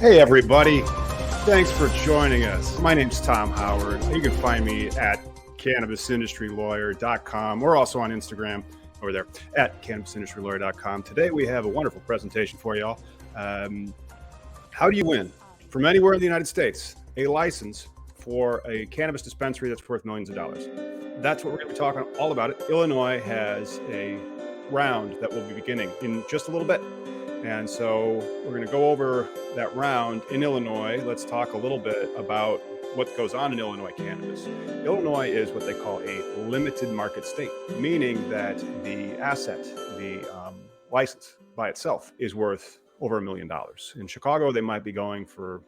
Hey everybody, thanks for joining us. My name's Tom Howard. You can find me at cannabisindustrylawyer.com. We're also on Instagram over there at cannabisindustrylawyer.com. Today we have a wonderful presentation for y'all. How do you win from anywhere in the United States a license for a cannabis dispensary that's worth millions of dollars? That's what we're going to be talking all about. Illinois has a round that will be beginning in just a little bit. And so we're going to go over that round in Illinois. Let's talk a little bit about what goes on in Illinois cannabis. Illinois is what they call a limited market state, meaning that the asset, the license by itself is worth over $1 million. In Chicago, they might be going for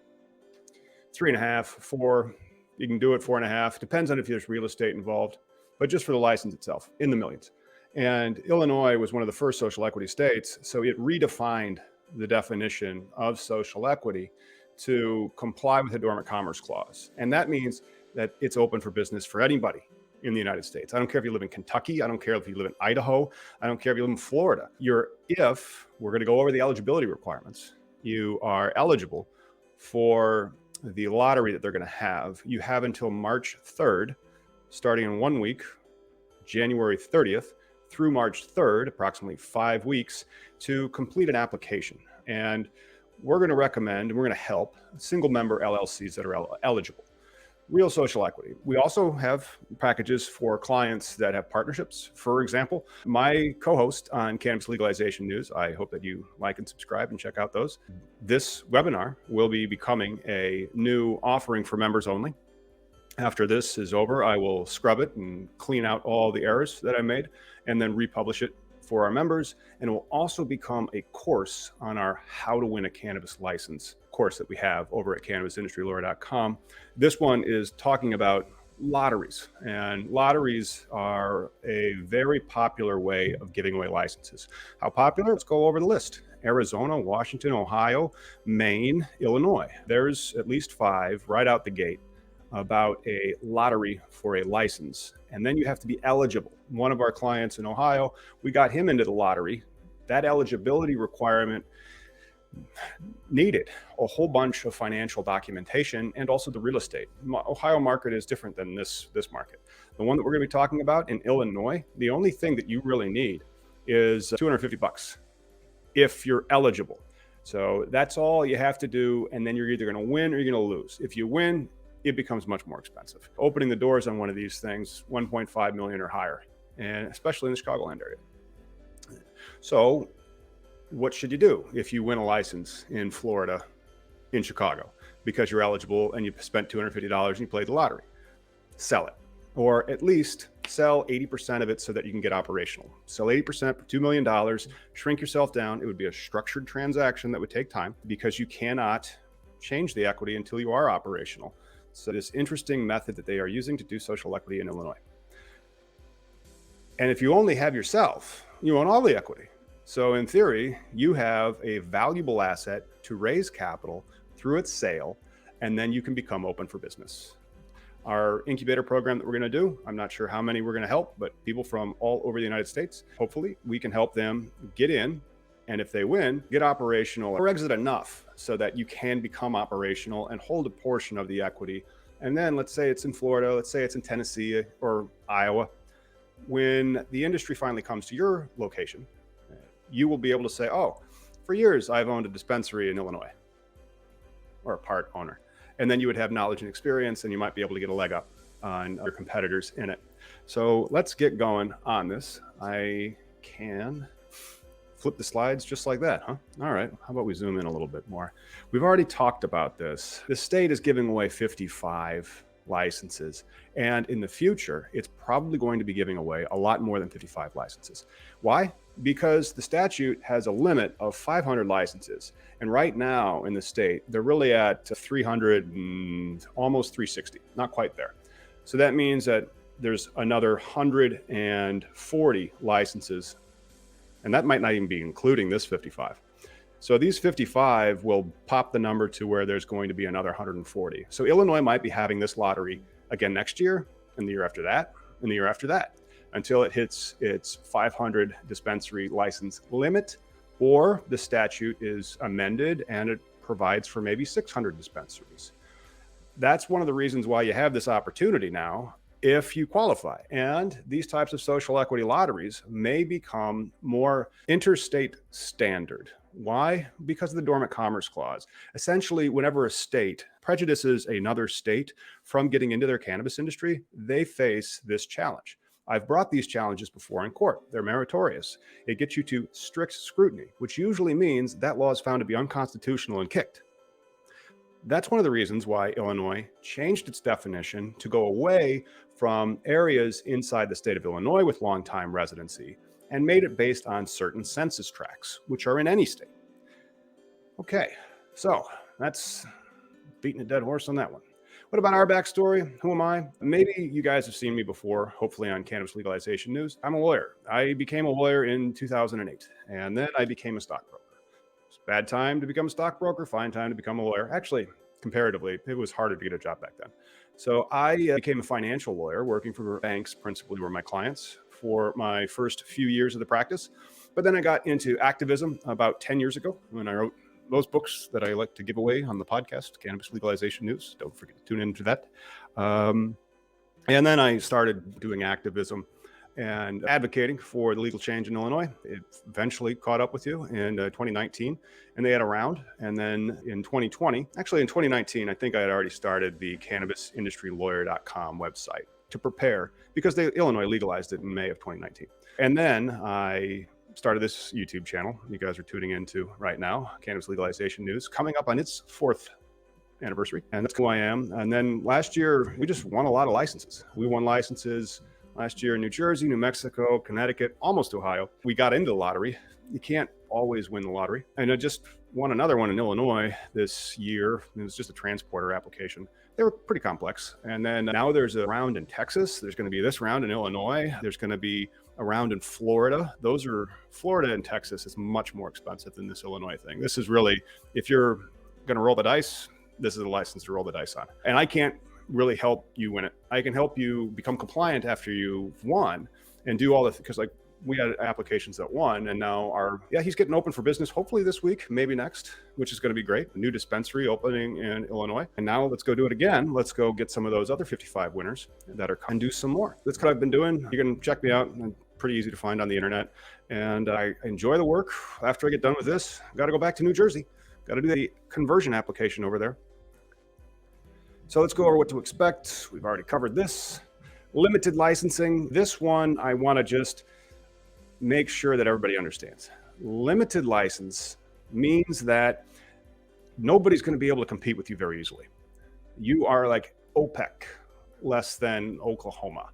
3.5, 4. You can do it 4.5. Depends on if there's real estate involved, but just for the license itself, in the millions. And Illinois was one of the first social equity states, so it redefined the definition of social equity to comply with the Dormant Commerce Clause. And that means that it's open for business for anybody in the United States. I don't care if you live in Kentucky. I don't care if you live in Idaho. I don't care if you live in Florida. If we're going to go over the eligibility requirements, you are eligible for the lottery that they're going to have. You have until March 3rd, starting in 1 week, January 30th, through March 3rd, approximately 5 weeks, to complete an application. And we're going to recommend, and we're going to help single member LLCs that are eligible. Real social equity. We also have packages for clients that have partnerships. For example, my co-host on Cannabis Legalization News, I hope that you like and subscribe and check out those. This webinar will be becoming a new offering for members only. After this is over, I will scrub it and clean out all the errors that I made and then republish it for our members. And it will also become a course on our How to Win a Cannabis License course that we have over at cannabisindustrylawyer.com. This one is talking about lotteries, and lotteries are a very popular way of giving away licenses. How popular? Let's go over the list. Arizona, Washington, Ohio, Maine, Illinois. There's at least 5 right out the gate about a lottery for a license. And then you have to be eligible. One of our clients in Ohio, we got him into the lottery. That eligibility requirement needed a whole bunch of financial documentation and also the real estate. Ohio market is different than this market. The one that we're going to be talking about in Illinois, the only thing that you really need is $250 if you're eligible. So that's all you have to do. And then you're either going to win or you're going to lose. If you win, it becomes much more expensive. Opening the doors on one of these things, 1.5 million or higher, and especially in the Chicagoland area. So what should you do if you win a license in Florida, in Chicago, because you're eligible and you spent $250 and you played the lottery? Sell it, or at least sell 80% of it so that you can get operational. Sell 80% for $2 million, shrink yourself down. It would be a structured transaction that would take time because you cannot change the equity until you are operational. So this interesting method that they are using to do social equity in Illinois. And if you only have yourself, you own all the equity. So in theory, you have a valuable asset to raise capital through its sale, and then you can become open for business. Our incubator program that we're going to do, I'm not sure how many we're going to help, but people from all over the United States, hopefully we can help them get in. And if they win, get operational or exit enough so that you can become operational and hold a portion of the equity. And then let's say it's in Florida, let's say it's in Tennessee or Iowa. When the industry finally comes to your location, you will be able to say, oh, for years I've owned a dispensary in Illinois, or a part owner. And then you would have knowledge and experience, and you might be able to get a leg up on your competitors in it. So let's get going on this. I can flip the slides just like that, huh? All right, how about we zoom in a little bit more? We've already talked about this. The state is giving away 55 licenses, and in the future, it's probably going to be giving away a lot more than 55 licenses. Why? Because the statute has a limit of 500 licenses. And right now in the state, they're really at 300 and almost 360, not quite there. So that means that there's another 140 licenses, and that might not even be including this 55. So these 55 will pop the number to where there's going to be another 140. So Illinois might be having this lottery again next year, and the year after that, and the year after that, until it hits its 500 dispensary license limit, or the statute is amended and it provides for maybe 600 dispensaries. That's one of the reasons why you have this opportunity now if you qualify. And these types of social equity lotteries may become more interstate standard. Why? Because of the Dormant Commerce Clause. Essentially, whenever a state prejudices another state from getting into their cannabis industry, they face this challenge. I've brought these challenges before in court. They're meritorious. It gets you to strict scrutiny, which usually means that law is found to be unconstitutional and kicked. That's one of the reasons why Illinois changed its definition to go away from areas inside the state of Illinois with long-time residency and made it based on certain census tracts, which are in any state. Okay, so that's beating a dead horse on that one. What about our backstory? Who am I? Maybe you guys have seen me before, hopefully on Cannabis Legalization News. I'm a lawyer. I became a lawyer in 2008, and then I became a stockbroker. It's a bad time to become a stockbroker, fine time to become a lawyer. Actually, comparatively, it was harder to get a job back then. So I became a financial lawyer working for banks, principally were my clients, for my first few years of the practice. But then I got into activism about 10 years ago when I wrote those books that I like to give away on the podcast, Cannabis Legalization News. Don't forget to tune into that. And then I started doing activism and advocating for the legal change in Illinois. It eventually caught up with you in 2019, and they had a round. And then in 2020, actually in 2019, I think I had already started the CannabisIndustryLawyer.com website to prepare because Illinois legalized it in May of 2019. And then I started this YouTube channel you guys are tuning into right now, Cannabis Legalization News, coming up on its 4th anniversary. And that's who I am. And then last year, we just won a lot of licenses. We won licenses last year in New Jersey, New Mexico, Connecticut, almost Ohio. We got into the lottery. You can't always win the lottery. And I just won another one in Illinois this year. It was just a transporter application. They were pretty complex. And then now there's a round in Texas. There's going to be this round in Illinois. There's going to be a round in Florida. Florida and Texas is much more expensive than this Illinois thing. This is really, if you're going to roll the dice, this is a license to roll the dice on. And I can't really help you win it. I can help you become compliant after you've won and do all the, because like we had applications that won and now he's getting open for business hopefully this week, maybe next, which is going to be great. A new dispensary opening in Illinois. And now let's go do it again. Let's go get some of those other 55 winners that are and do some more. That's what I've been doing. You can check me out. I'm pretty easy to find on the internet. And I enjoy the work. After I get done with this, I've got to go back to New Jersey. Got to do the conversion application over there. So let's go over what to expect. We've already covered this. Limited licensing. This one, I want to just make sure that everybody understands. Limited license means that nobody's going to be able to compete with you very easily. You are like OPEC, less than Oklahoma,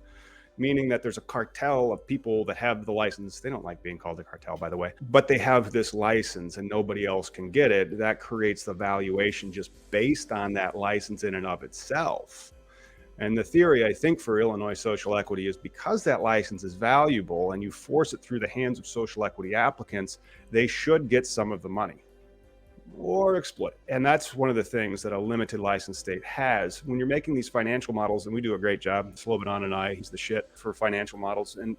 meaning that there's a cartel of people that have the license. They don't like being called a cartel, by the way, but they have this license and nobody else can get it. That creates the valuation just based on that license in and of itself. And the theory, I think, for Illinois social equity is because that license is valuable and you force it through the hands of social equity applicants, they should get some of the money or exploit. And that's one of the things that a limited license state has. When you're making these financial models, and we do a great job, Slobodan and I, he's the shit for financial models, and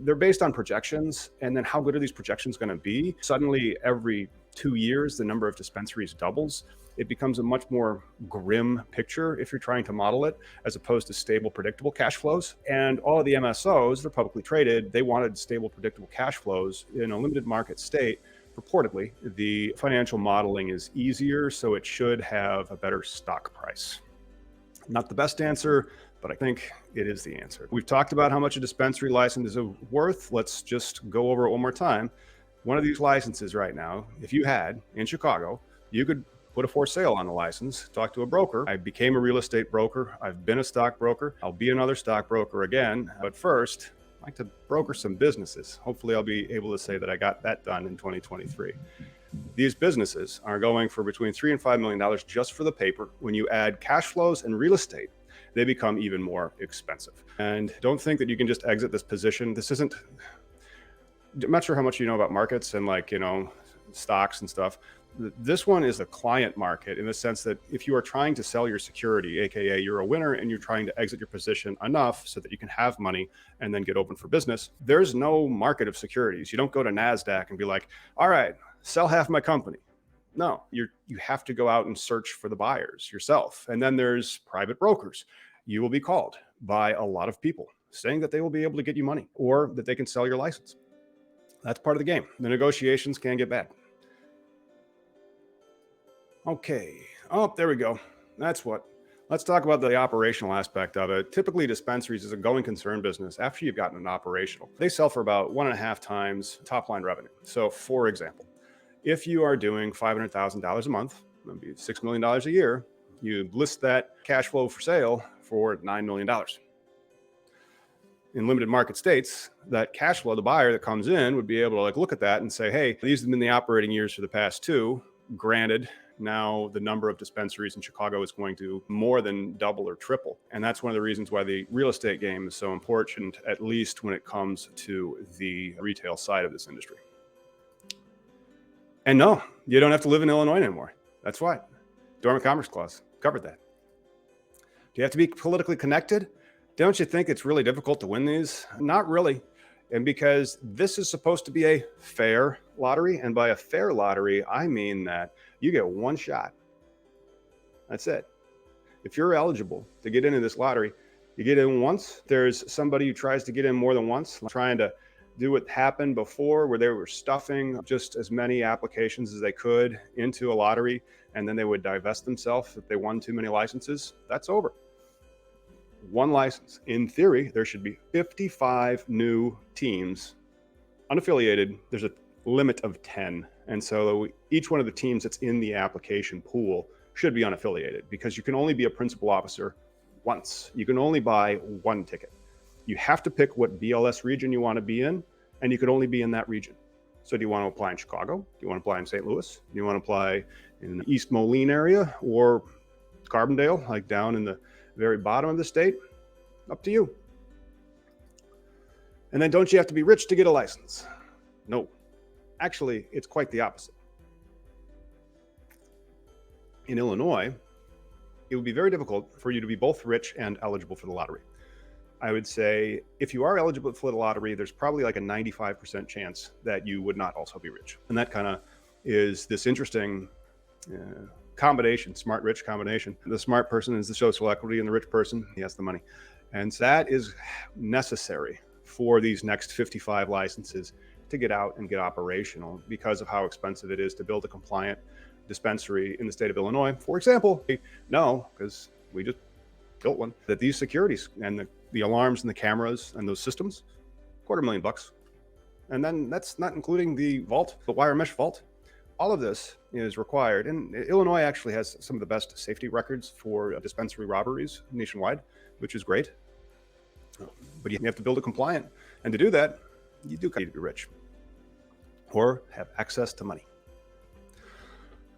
they're based on projections. And then how good are these projections going to be? Suddenly, every 2 years, the number of dispensaries doubles. It becomes a much more grim picture if you're trying to model it, as opposed to stable, predictable cash flows. And all of the MSOs, they're publicly traded, they wanted stable, predictable cash flows in a limited market state. Purportedly, the financial modeling is easier, so it should have a better stock price. Not the best answer, but I think it is the answer. We've talked about how much a dispensary license is worth. Let's just go over it one more time. One of these licenses right now, if you had in Chicago, you could put a for sale on the license, talk to a broker. I became a real estate broker. I've been a stockbroker. I'll be another stockbroker again. But first, I'd like to broker some businesses. Hopefully I'll be able to say that I got that done in 2023. These businesses are going for between $3 and $5 million just for the paper. When you add cash flows and real estate, they become even more expensive. And don't think that you can just exit this position. This isn't, I'm not sure how much you know about markets and stocks and stuff. This one is a client market in the sense that if you are trying to sell your security, AKA you're a winner and you're trying to exit your position enough so that you can have money and then get open for business, there's no market of securities. You don't go to NASDAQ and be like, all right, sell half my company. No, you have to go out and search for the buyers yourself. And then there's private brokers. You will be called by a lot of people saying that they will be able to get you money or that they can sell your license. That's part of the game. The negotiations can get bad. Okay. Oh, there we go. That's what. Let's talk about the operational aspect of it. Typically, dispensaries is a going concern business after you've gotten an operational. They sell for about 1.5 times top line revenue. So, for example, if you are doing $500,000 a month, that'd be $6 million a year, you list that cash flow for sale for $9 million. In limited market states, that cash flow, the buyer that comes in would be able to like look at that and say, hey, these have been the operating years for the past 2. Granted, now the number of dispensaries in Chicago is going to more than double or triple. And that's one of the reasons why the real estate game is so important, at least when it comes to the retail side of this industry. And no, you don't have to live in Illinois anymore. That's why. Dormant Commerce Clause covered that. Do you have to be politically connected? Don't you think it's really difficult to win these? Not really. And because this is supposed to be a fair lottery, and by a fair lottery, I mean that you get one shot. That's it. If you're eligible to get into this lottery, you get in once. There's somebody who tries to get in more than once, trying to do what happened before where they were stuffing just as many applications as they could into a lottery, and then they would divest themselves if they won too many licenses. That's over. One license. In theory, there should be 55 new teams, unaffiliated. There's a limit of 10. And so each one of the teams that's in the application pool should be unaffiliated, because you can only be a principal officer once. You can only buy one ticket. You have to pick what BLS region you want to be in, and you could only be in that region. So do you want to apply in Chicago? Do you want to apply in St. Louis? Do you want to apply in the East Moline area or Carbondale, like down in the very bottom of the state? Up to you. And then don't you have to be rich to get a license? No. Actually, it's quite the opposite. In Illinois, it would be very difficult for you to be both rich and eligible for the lottery. I would say if you are eligible for the lottery, there's probably like a 95% chance that you would not also be rich. And that kind of is this interesting combination, smart-rich combination. The smart person is the social equity, and the rich person, he has the money. And so that is necessary for these next 55 licenses to get out and get operational because of how expensive it is to build a compliant dispensary in the state of Illinois. For example, no, because we just built one, that these securities and the alarms and the cameras and those systems, $250,000. And then that's not including the vault, the wire mesh vault. All of this is required. And Illinois actually has some of the best safety records for dispensary robberies nationwide, which is great. But you have to build a compliant. And to do that, you do need to be rich or have access to money.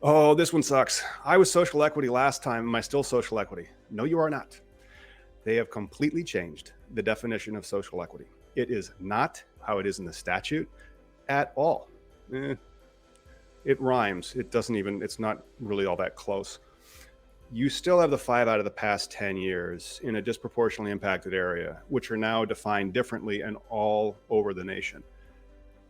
Oh, this one sucks. I was social equity last time. Am I still social equity? No, you are not. They have completely changed the definition of social equity. It is not how it is in the statute at all. It rhymes. It's not really all that close. You still have the 5 out of the past 10 years in a disproportionately impacted area, which are now defined differently and all over the nation.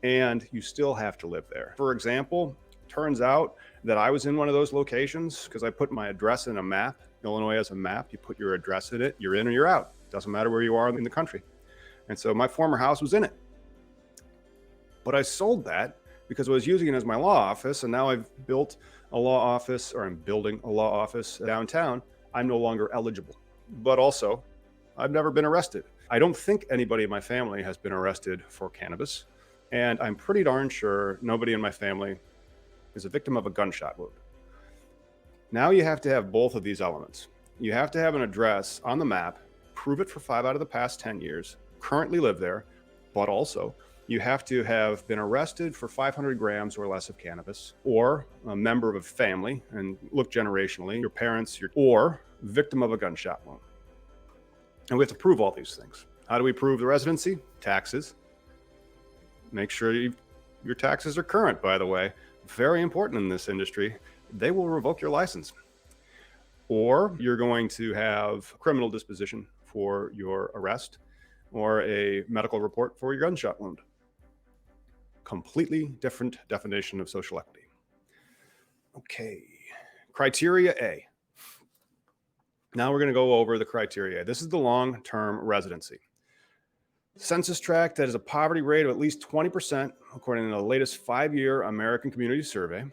And you still have to live there. For example, turns out that I was in one of those locations because I put my address in a map. Illinois has a map. You put your address in it, you're in or you're out. Doesn't matter where you are in the country. And so my former house was in it. But I sold that because I was using it as my law office, and now I've built a law office, or I'm building a law office downtown. I'm no longer eligible. But also, I've never been arrested. I don't think anybody in my family has been arrested for cannabis, and I'm pretty darn sure nobody in my family is a victim of a gunshot wound. Now you have to have both of these elements. You have to have an address on the map, prove it for 5 out of the past 10 years, currently live there, but also you have to have been arrested for 500 grams or less of cannabis, or a member of a family, and look generationally, your parents, or victim of a gunshot wound. And we have to prove all these things. How do we prove the residency? Taxes. Make sure your taxes are current, by the way. Very important in this industry. They will revoke your license. Or you're going to have criminal disposition for your arrest, or a medical report for your gunshot wound. Completely different definition of social equity. Okay. Criteria A. Now we're going to go over the criteria. This is the long-term residency. Census tract that is a poverty rate of at least 20%, according to the latest 5-year American Community Survey,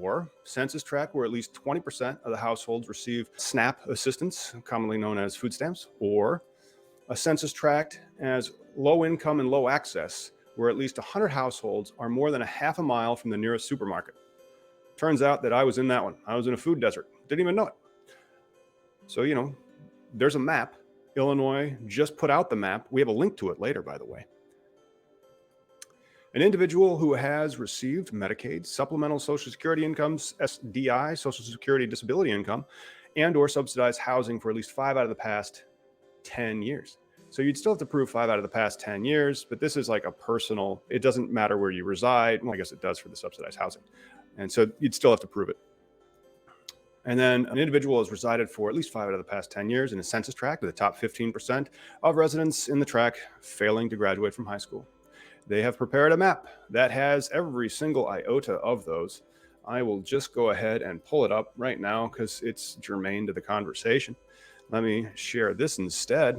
or census tract where at least 20% of the households receive SNAP assistance, commonly known as food stamps, or a census tract as low income and low access, where at least 100 households are more than a half a mile from the nearest supermarket. Turns out that I was in that one. I was in a food desert. Didn't even know it. So, there's a map. Illinois just put out the map. We have a link to it later, by the way. An individual who has received Medicaid, supplemental Social Security incomes, SDI, Social Security disability income, and or subsidized housing for at least 5 out of the past 10 years. So you'd still have to prove 5 out of the past 10 years, but this is like a personal, it doesn't matter where you reside. Well, I guess it does for the subsidized housing. And so you'd still have to prove it. And then an individual has resided for at least 5 out of the past 10 years in a census tract with the top 15% of residents in the tract failing to graduate from high school. They have prepared a map that has every single iota of those. I will just go ahead and pull it up right now because it's germane to the conversation. Let me share this instead.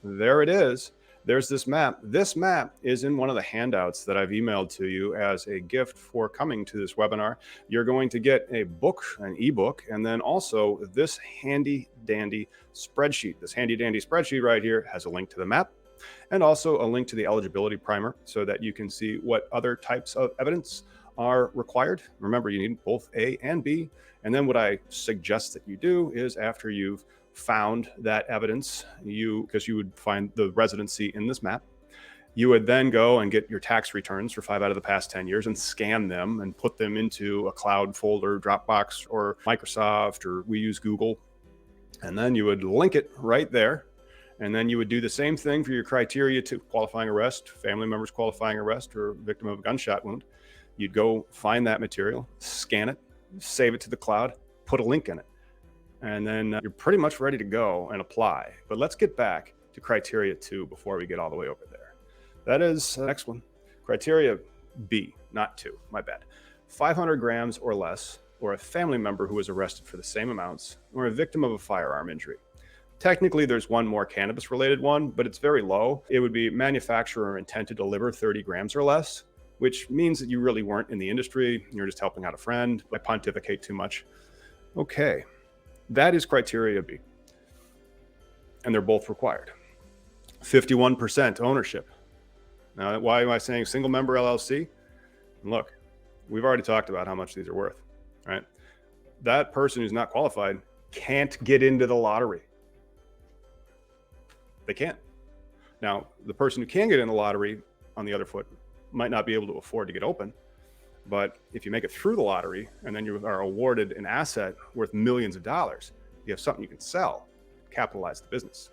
There it is. There's this map. This map is in one of the handouts that I've emailed to you as a gift for coming to this webinar. You're going to get a book, an ebook, and then also this handy dandy spreadsheet. This handy dandy spreadsheet right here has a link to the map and also a link to the eligibility primer so that you can see what other types of evidence are required. Remember, you need both A and B. And then what I suggest that you do is after you've found that evidence, because you would find the residency in this map, you would then go and get your tax returns for 5 out of the past 10 years and scan them and put them into a cloud folder, Dropbox or Microsoft, or we use Google. And then you would link it right there. And then you would do the same thing for your criteria to qualifying arrest, family members qualifying arrest, or victim of a gunshot wound. You'd go find that material, scan it, save it to the cloud, put a link in it. And then you're pretty much ready to go and apply. But let's get back to criteria 2 before we get all the way over there. That is the next one. Criteria B, not 2, my bad. 500 grams or less, or a family member who was arrested for the same amounts, or a victim of a firearm injury. Technically, there's one more cannabis-related one, but it's very low. It would be manufacturer intent to deliver 30 grams or less, which means that you really weren't in the industry. You're just helping out a friend. I pontificate too much. Okay. That is criteria B. And they're both required. 51% ownership. Now, why am I saying single member LLC? And look, we've already talked about how much these are worth, right? That person who's not qualified can't get into the lottery. They can't. Now, the person who can get in the lottery, on the other foot, might not be able to afford to get open. But if you make it through the lottery and then you are awarded an asset worth millions of dollars, you have something you can sell, capitalize the business.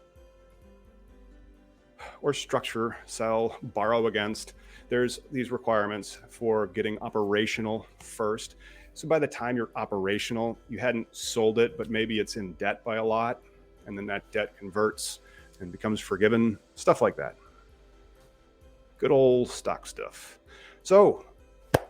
Or structure, sell, borrow against. There's these requirements for getting operational first. So by the time you're operational, you hadn't sold it, but maybe it's in debt by a lot, and then that debt converts and becomes forgiven, stuff like that. Good old stock stuff. So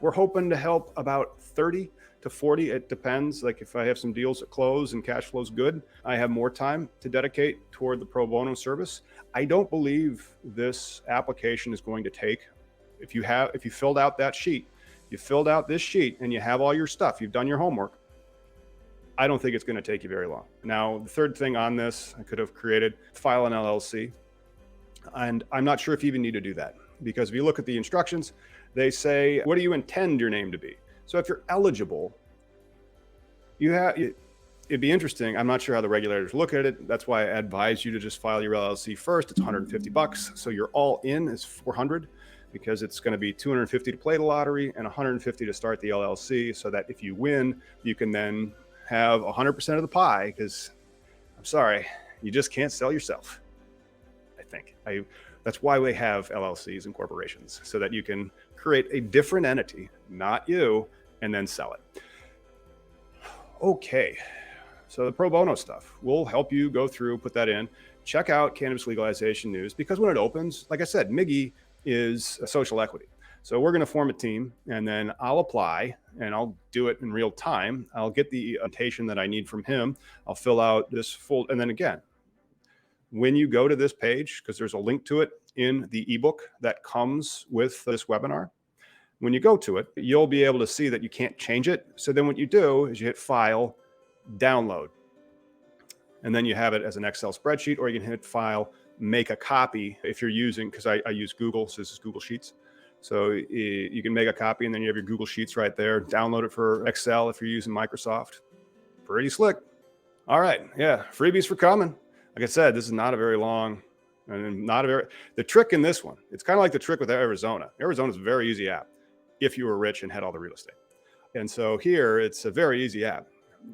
we're hoping to help about 30 to 40. It depends. Like if I have some deals that close and cash flow's good, I have more time to dedicate toward the pro bono service. I don't believe this application is going to take, if you filled out that sheet, you filled out this sheet and you have all your stuff, you've done your homework, I don't think it's going to take you very long. Now, the third thing on this, I could have created, file an LLC. And I'm not sure if you even need to do that, because if you look at the instructions, they say, what do you intend your name to be? So if you're eligible, it'd be interesting. I'm not sure how the regulators look at it. That's why I advise you to just file your LLC first. It's $150. So you're all in is $400, because it's going to be $250 to play the lottery and $150 to start the LLC, so that if you win, you can then have 100% of the pie, because I'm sorry, you just can't sell yourself. I think that's why we have LLCs and corporations, so that you can create a different entity, not you, and then sell it. Okay, so the pro bono stuff, we'll help you go through, put that in. Check out Cannabis Legalization News, because when it opens, like I said, Miggy is a social equity. So we're going to form a team, and then I'll apply, and I'll do it in real time. I'll get the invitation that I need from him. I'll fill out this full, and then again, when you go to this page, because there's a link to it in the ebook that comes with this webinar, when you go to it, you'll be able to see that you can't change it. So then what you do is you hit File, Download, and then you have it as an Excel spreadsheet, or you can hit File, Make a copy if you're using, because I use Google, so this is Google Sheets. So you can make a copy, and then you have your Google Sheets right there. Download it for Excel if you're using Microsoft. Pretty slick. All right, yeah, freebies for coming. Like I said, this is not a very long, and not a very, the trick in this one, it's kind of like the trick with Arizona. Arizona is a very easy app if you were rich and had all the real estate. And so here, it's a very easy app.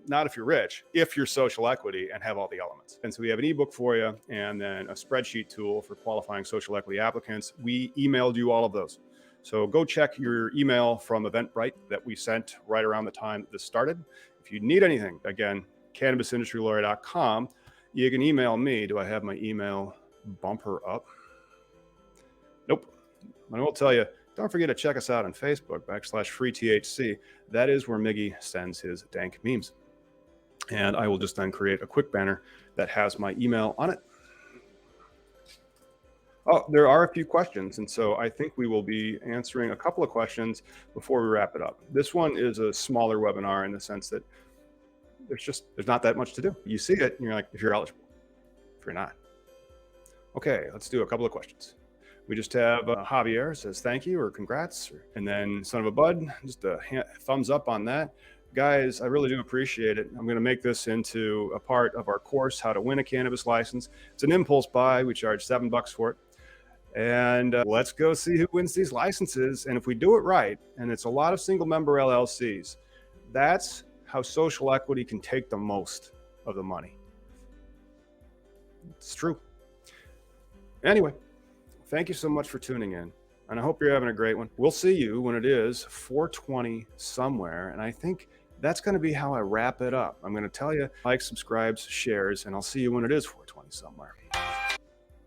Not if you're rich, if you're social equity and have all the elements. And so we have an ebook for you, and then a spreadsheet tool for qualifying social equity applicants. We emailed you all of those. So go check your email from Eventbrite that we sent right around the time that this started. If you need anything, again, cannabisindustrylawyer.com. You can email me. Do I have my email bumper up? Nope. I will tell you, don't forget to check us out on Facebook, /freethc. That is where Miggy sends his dank memes. And I will just then create a quick banner that has my email on it. Oh, there are a few questions. And so I think we will be answering a couple of questions before we wrap it up. This one is a smaller webinar in the sense that there's not that much to do. You see it and you're like, if you're eligible, if you're not. Okay, let's do a couple of questions. We just have Javier says thank you or congrats, and then son of a bud, just a thumbs up on that. Guys, I really do appreciate it. I'm going to make this into a part of our course, How to Win a Cannabis License. It's an impulse buy. We charge $7 for it. And let's go see who wins these licenses. And if we do it right, and it's a lot of single member LLCs, that's how social equity can take the most of the money. It's true. Anyway, thank you so much for tuning in, and I hope you're having a great one. We'll see you when it is 4:20 somewhere, and I think that's going to be how I wrap it up. I'm going to tell you, like, subscribes, shares, and I'll see you when it is 4:20 somewhere.